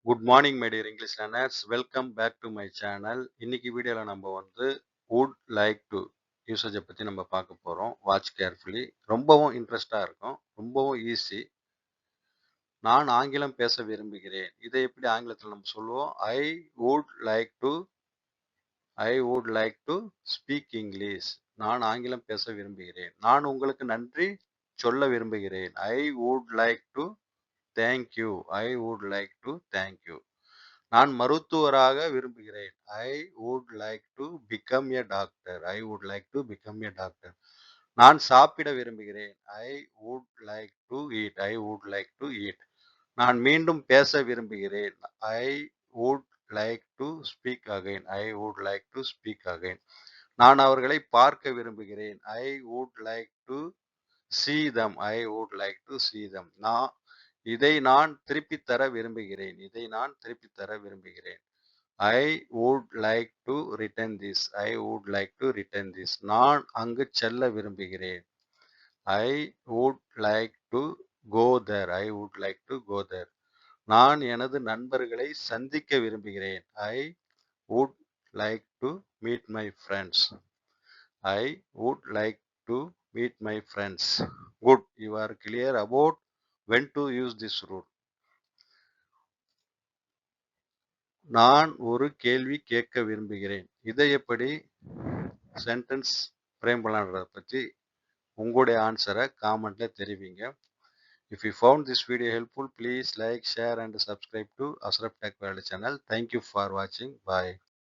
Good morning my dear English learners. Welcome back to my channel. இன்னைக்கு வீடியோவில் நம்ம would like to யூசேஜை பற்றி நம்ம பார்க்க போகிறோம். Watch carefully. ரொம்பவும் இன்ட்ரெஸ்டாக இருக்கும், ரொம்பவும் ஈஸி. நான் ஆங்கிலம் பேச விரும்புகிறேன். இதை எப்படி ஆங்கிலத்தில் நம்ம சொல்லுவோம்? ஐ would like to speak English. நான் ஆங்கிலம் பேச விரும்புகிறேன். நான் உங்களுக்கு நன்றி சொல்ல விரும்புகிறேன். I would like to thank you. நான் மருத்துவராக விரும்புகிறேன். I would like to become a doctor. நான் சாப்பிட விரும்புகிறேன். I would like to eat. நான் மீண்டும் பேச விரும்புகிறேன். I would like to speak again. நான் அவர்களை பார்க்க விரும்புகிறேன். I would like to see them. இதை நான் திருப்பித் தர விரும்புகிறேன். I would like to return this. நான் அங்கு செல்ல விரும்புகிறேன். I would like to go there. நான் எனது நண்பர்களை சந்திக்க விரும்புகிறேன். I would like to meet my friends. I would like to meet my friends. Good. You are clear about when to use this rule. நான் ஒரு கேள்வி கேட்க விரும்புகிறேன். இதை எப்படி சென்டென்ஸ் ஃப்ரேம் பண்ணலான்றத பற்றி உங்களுடைய ஆன்சரை காமெண்ட்ல தெரிவிங்க. If you found this video helpful, please like, share and subscribe to Ashraf Tech World channel. Thank you for watching. Bye.